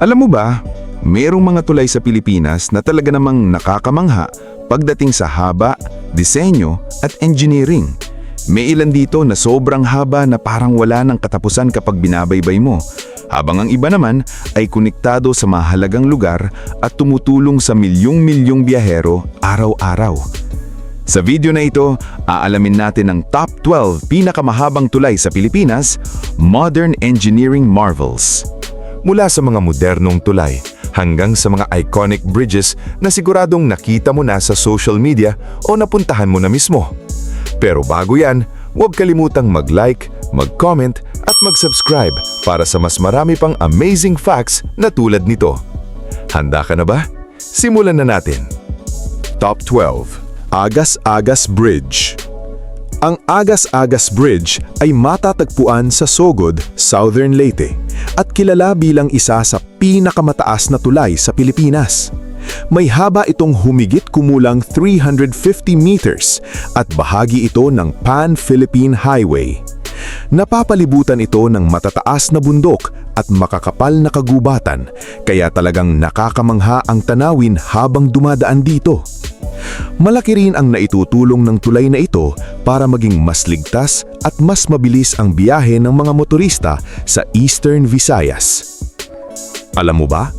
Alam mo ba, mayroong mga tulay sa Pilipinas na talaga namang nakakamangha pagdating sa haba, disenyo at engineering. May ilan dito na sobrang haba na parang wala ng katapusan kapag binabaybay mo, habang ang iba naman ay konektado sa mahalagang lugar at tumutulong sa milyong-milyong biyahero araw-araw. Sa video na ito, aalamin natin ang top 12 pinakamahabang tulay sa Pilipinas, Modern Engineering Marvels. Mula sa mga modernong tulay hanggang sa mga iconic bridges na siguradong nakita mo na sa social media o napuntahan mo na mismo. Pero bago yan, huwag kalimutang mag-like, mag-comment at mag-subscribe para sa mas marami pang amazing facts na tulad nito. Handa ka na ba? Simulan na natin. Top 12. Agas-Agas Bridge. Ang Agas-Agas Bridge ay matatagpuan sa Sogod, Southern Leyte at kilala bilang isa sa pinakamataas na tulay sa Pilipinas. May haba itong humigit kumulang 350 meters at bahagi ito ng Pan-Philippine Highway. Napapalibutan ito ng matataas na bundok at makakapal na kagubatan, kaya talagang nakakamangha ang tanawin habang dumadaan dito. Malaki rin ang naitutulong ng tulay na ito para maging mas ligtas at mas mabilis ang biyahe ng mga motorista sa Eastern Visayas. Alam mo ba?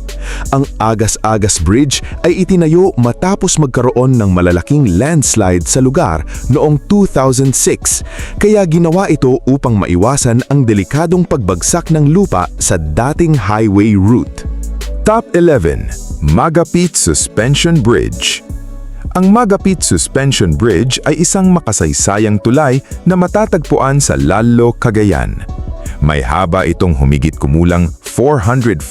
Ang Agas-Agas Bridge ay itinayo matapos magkaroon ng malalaking landslide sa lugar noong 2006, kaya ginawa ito upang maiwasan ang delikadong pagbagsak ng lupa sa dating highway route. Top 11. Magapit Suspension Bridge. Ang Magapit Suspension Bridge ay isang makasaysayang tulay na matatagpuan sa Lalo, Cagayan. May haba itong humigit kumulang 449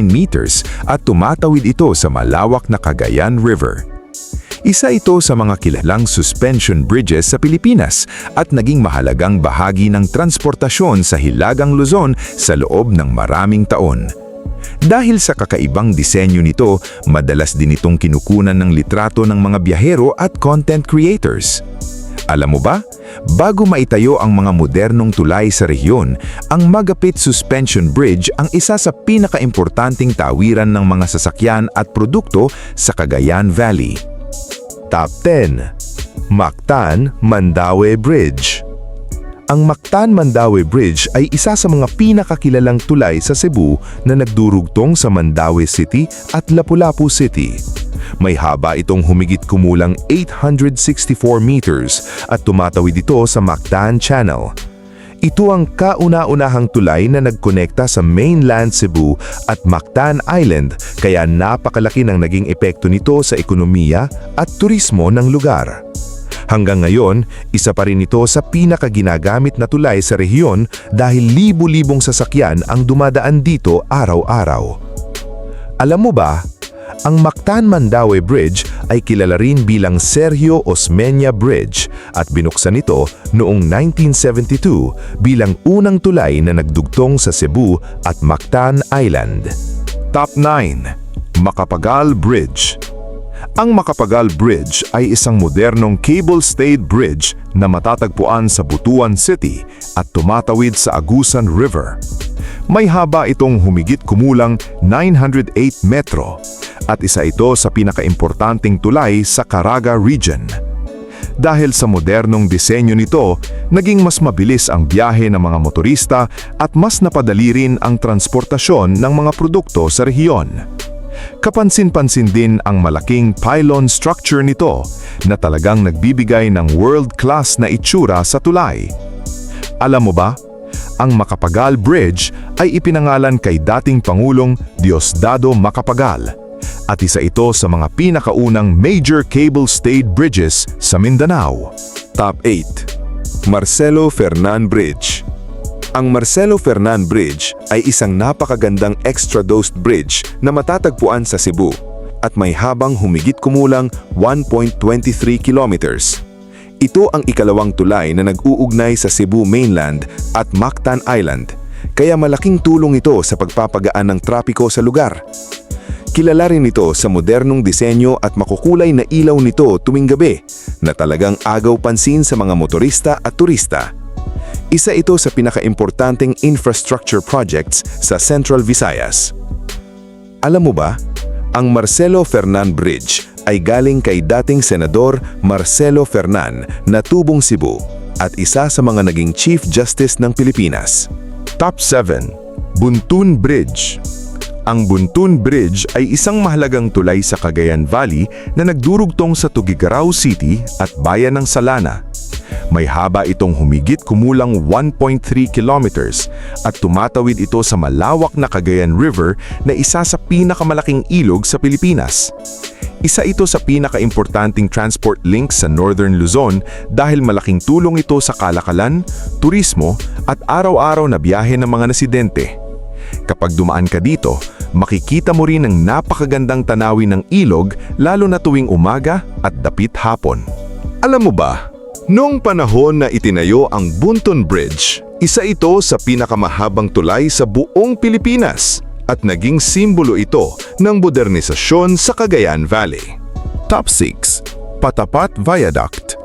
meters at tumatawid ito sa malawak na Cagayan River. Isa ito sa mga kilalang suspension bridges sa Pilipinas at naging mahalagang bahagi ng transportasyon sa Hilagang Luzon sa loob ng maraming taon. Dahil sa kakaibang disenyo nito, madalas din itong kinukunan ng litrato ng mga biyahero at content creators. Alam mo ba, bago maitayo ang mga modernong tulay sa rehiyon, ang Magapit Suspension Bridge ang isa sa pinakaimportanteng tawiran ng mga sasakyan at produkto sa Cagayan Valley. Top 10. Mactan-Mandaue Bridge. Ang Mactan-Mandaue Bridge ay isa sa mga pinakakilalang tulay sa Cebu na nagdurugtong sa Mandaue City at Lapu-Lapu City. May haba itong humigit kumulang 864 meters at tumatawid ito sa Mactan Channel. Ito ang kauna-unahang tulay na nagkonekta sa mainland Cebu at Mactan Island, kaya napakalaki ng naging epekto nito sa ekonomiya at turismo ng lugar. Hanggang ngayon, isa pa rin ito sa pinakaginagamit na tulay sa rehiyon dahil libu-libong sasakyan ang dumadaan dito araw-araw. Alam mo ba, ang Mactan-Mandaue Bridge ay kilala rin bilang Sergio Osmeña Bridge at binuksan ito noong 1972 bilang unang tulay na nagdugtong sa Cebu at Mactan Island. Top 9. Macapagal Bridge. Ang Macapagal Bridge ay isang modernong cable-stayed bridge na matatagpuan sa Butuan City at tumatawid sa Agusan River. May haba itong humigit kumulang 908 metro at isa ito sa pinakaimportanteng tulay sa Caraga Region. Dahil sa modernong disenyo nito, naging mas mabilis ang biyahe ng mga motorista at mas napadali rin ang transportasyon ng mga produkto sa rehiyon. Kapansin-pansin din ang malaking pylon structure nito na talagang nagbibigay ng world-class na itsura sa tulay. Alam mo ba, ang Macapagal Bridge ay ipinangalan kay dating Pangulong Diosdado Macapagal at isa ito sa mga pinakaunang major cable-stayed bridges sa Mindanao. Top 8. Marcelo Fernan Bridge. Ang Marcelo Fernan Bridge ay isang napakagandang extra-dosed bridge na matatagpuan sa Cebu at may habang humigit kumulang 1.23 kilometers. Ito ang ikalawang tulay na nag-uugnay sa Cebu mainland at Mactan Island, kaya malaking tulong ito sa pagpapagaan ng trapiko sa lugar. Kilala rin ito sa modernong disenyo at makukulay na ilaw nito tuwing gabi na talagang agaw pansin sa mga motorista at turista. Isa ito sa pinakaimportanteng infrastructure projects sa Central Visayas. Alam mo ba, ang Marcelo Fernan Bridge ay galing kay dating Senador Marcelo Fernan na tubong Cebu at isa sa mga naging Chief Justice ng Pilipinas. Top 7. Buntun Bridge. Ang Buntun Bridge ay isang mahalagang tulay sa Cagayan Valley na nagdurugtong sa Tuguegarao City at bayan ng Salana. May haba itong humigit kumulang 1.3 kilometers at tumatawid ito sa malawak na Cagayan River na isa sa pinakamalaking ilog sa Pilipinas. Isa ito sa pinakaimportanteng transport link sa Northern Luzon dahil malaking tulong ito sa kalakalan, turismo at araw-araw na biyahe ng mga residente. Kapag dumaan ka dito, makikita mo rin ang napakagandang tanawin ng ilog lalo na tuwing umaga at dapit hapon. Alam mo ba, noong panahon na itinayo ang Buntun Bridge, isa ito sa pinakamahabang tulay sa buong Pilipinas at naging simbolo ito ng modernisasyon sa Cagayan Valley. Top 6. Patapat Viaduct.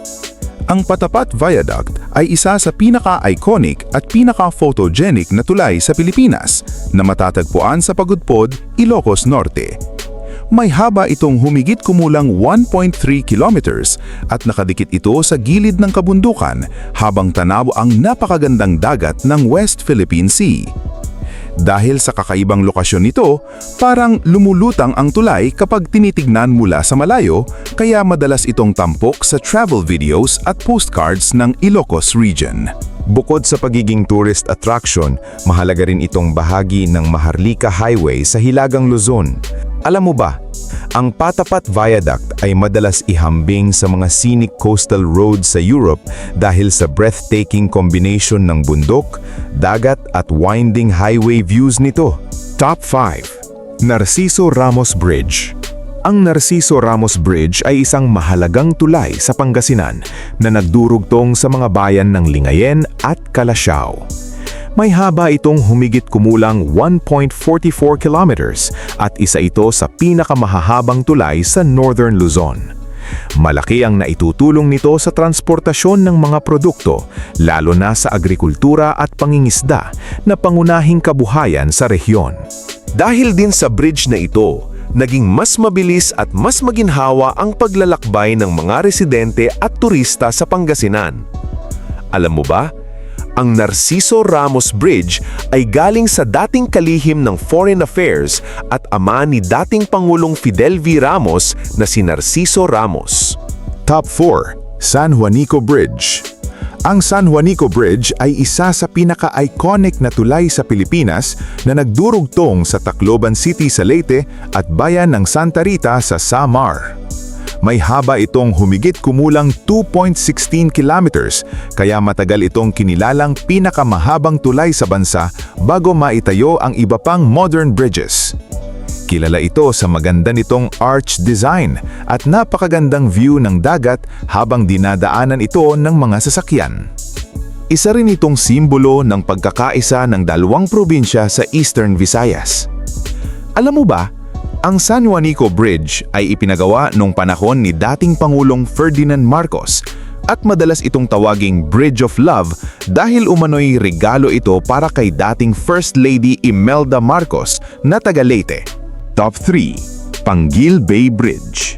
Ang Patapat Viaduct ay isa sa pinaka-iconic at pinaka-photogenic na tulay sa Pilipinas na matatagpuan sa Pagudpod, Ilocos Norte. May haba itong humigit kumulang 1.3 kilometers at nakadikit ito sa gilid ng kabundukan habang tanaw ang napakagandang dagat ng West Philippine Sea. Dahil sa kakaibang lokasyon nito, parang lumulutang ang tulay kapag tinitignan mula sa malayo, kaya madalas itong tampok sa travel videos at postcards ng Ilocos region. Bukod sa pagiging tourist attraction, mahalaga rin itong bahagi ng Maharlika Highway sa Hilagang Luzon. Alam mo ba, ang Patapat Viaduct ay madalas ihambing sa mga scenic coastal roads sa Europe dahil sa breathtaking combination ng bundok, dagat at winding highway views nito. Top 5. Narciso Ramos Bridge. Ang Narciso Ramos Bridge ay isang mahalagang tulay sa Pangasinan na nagdurugtong sa mga bayan ng Lingayen at Calasiao. May haba itong humigit kumulang 1.44 kilometers at isa ito sa pinakamahahabang tulay sa Northern Luzon. Malaki ang naitutulong nito sa transportasyon ng mga produkto, lalo na sa agrikultura at pangingisda na pangunahing kabuhayan sa rehiyon. Dahil din sa bridge na ito, naging mas mabilis at mas maginhawa ang paglalakbay ng mga residente at turista sa Pangasinan. Alam mo ba, ang Narciso Ramos Bridge ay galing sa dating kalihim ng Foreign Affairs at ama ni dating Pangulong Fidel V. Ramos na si Narciso Ramos. Top 4. San Juanico Bridge. Ang San Juanico Bridge ay isa sa pinaka-iconic na tulay sa Pilipinas na nagdurugtong sa Tacloban City sa Leyte at bayan ng Santa Rita sa Samar. May haba itong humigit kumulang 2.16 kilometers, kaya matagal itong kinilalang pinakamahabang tulay sa bansa bago maitayo ang iba pang modern bridges. Kilala ito sa maganda nitong arch design at napakagandang view ng dagat habang dinadaanan ito ng mga sasakyan. Isa rin itong simbolo ng pagkakaisa ng dalawang probinsya sa Eastern Visayas. Alam mo ba, ang San Juanico Bridge ay ipinagawa noong panahon ni dating Pangulong Ferdinand Marcos at madalas itong tawaging Bridge of Love dahil umano'y regalo ito para kay dating First Lady Imelda Marcos na taga Leyte. Top 3. Panguil Bay Bridge.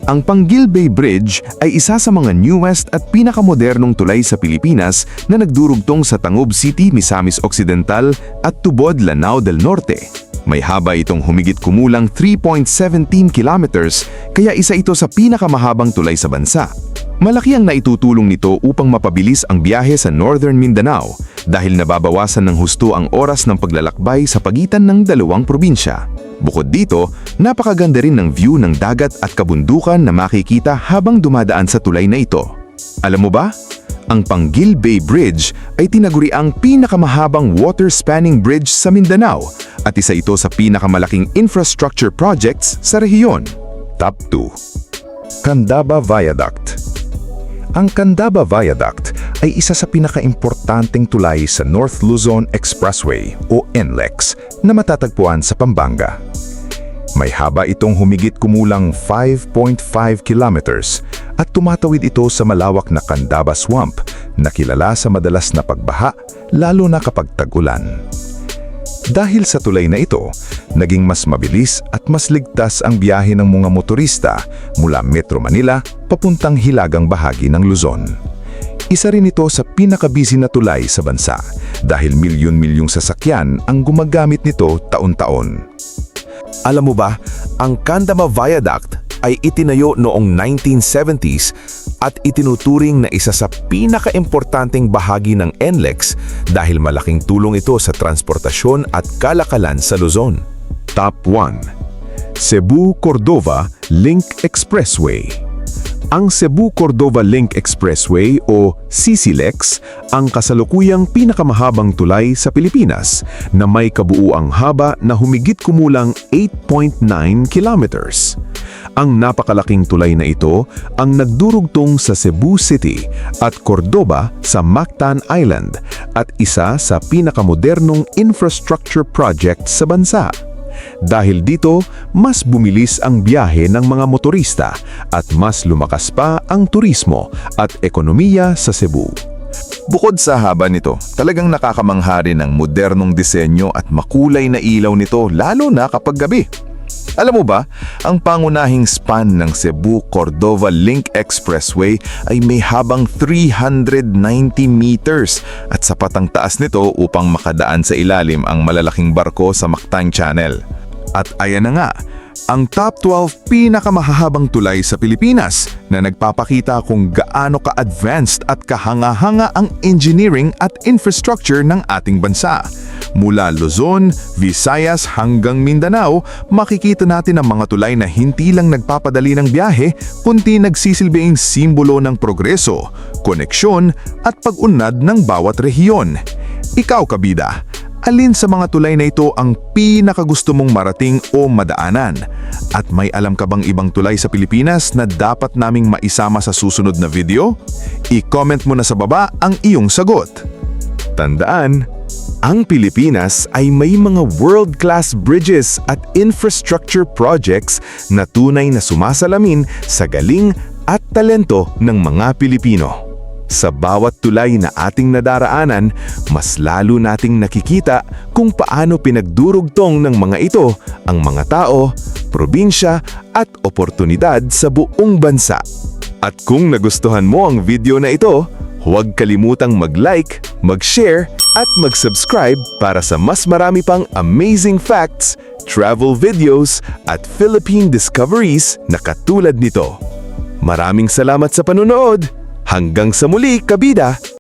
Ang Panguil Bay Bridge ay isa sa mga newest at pinakamodernong tulay sa Pilipinas na nagdurugtong sa Tangub City, Misamis Occidental at Tubod, Lanao del Norte. May haba itong humigit kumulang 3.17 kilometers, kaya isa ito sa pinakamahabang tulay sa bansa. Malaki ang naitutulong nito upang mapabilis ang biyahe sa Northern Mindanao dahil nababawasan ng husto ang oras ng paglalakbay sa pagitan ng dalawang probinsya. Bukod dito, napakaganda rin ng view ng dagat at kabundukan na makikita habang dumadaan sa tulay na ito. Alam mo ba? Ang Panguil Bay Bridge ay tinaguriang pinakamahabang water-spanning bridge sa Mindanao at isa ito sa pinakamalaking infrastructure projects sa rehiyon. Top 2. Candaba Viaduct. Ang Candaba Viaduct ay isa sa pinakaimportanteng tulay sa North Luzon Expressway o NLEX na matatagpuan sa Pampanga. May haba itong humigit kumulang 5.5 kilometers at tumatawid ito sa malawak na Candaba Swamp na kilala sa madalas na pagbaha lalo na kapag tag-ulan. Dahil sa tulay na ito, naging mas mabilis at mas ligtas ang biyahe ng mga motorista mula Metro Manila papuntang hilagang bahagi ng Luzon. Isa rin ito sa pinakabisi na tulay sa bansa dahil milyon-milyong sasakyan ang gumagamit nito taon-taon. Alam mo ba, ang Candama Viaduct ay itinayo noong 1970s at itinuturing na isa sa pinakaimportanteng bahagi ng NLEX dahil malaking tulong ito sa transportasyon at kalakalan sa Luzon. Top 1. Cebu-Cordova Link Expressway. Ang Cebu-Cordova Link Expressway o CCLEX ang kasalukuyang pinakamahabang tulay sa Pilipinas na may kabuuang haba na humigit kumulang 8.9 kilometers. Ang napakalaking tulay na ito ang nagdurugtong sa Cebu City at Cordoba sa Mactan Island at isa sa pinakamodernong infrastructure project sa bansa. Dahil dito, mas bumilis ang biyahe ng mga motorista at mas lumakas pa ang turismo at ekonomiya sa Cebu. Bukod sa haba nito, talagang nakakamangha rin ang modernong disenyo at makulay na ilaw nito lalo na kapag gabi. Alam mo ba, ang pangunahing span ng Cebu-Cordova Link Expressway ay may habang 390 meters at sapat ang taas nito upang makadaan sa ilalim ang malalaking barko sa Mactan Channel. At ayan na nga, ang top 12 pinakamahahabang tulay sa Pilipinas na nagpapakita kung gaano ka-advanced at kahanga-hanga ang engineering at infrastructure ng ating bansa. Mula Luzon, Visayas hanggang Mindanao, makikita natin ang mga tulay na hindi lang nagpapadali ng biyahe, kundi nagsisilbing simbolo ng progreso, koneksyon at pag-unlad ng bawat rehiyon. Ikaw, kabida, alin sa mga tulay na ito ang pinakagusto mong marating o madaanan? At may alam ka bang ibang tulay sa Pilipinas na dapat naming maisama sa susunod na video? I-comment mo na sa baba ang iyong sagot. Tandaan, ang Pilipinas ay may mga world-class bridges at infrastructure projects na tunay na sumasalamin sa galing at talento ng mga Pilipino. Sa bawat tulay na ating nadaraanan, mas lalo nating nakikita kung paano pinagdurugtong ng mga ito ang mga tao, probinsya at oportunidad sa buong bansa. At kung nagustuhan mo ang video na ito, huwag kalimutang mag-like, mag-share at mag-subscribe para sa mas marami pang amazing facts, travel videos at Philippine discoveries na katulad nito. Maraming salamat sa panunood! Hanggang sa muli, kabida!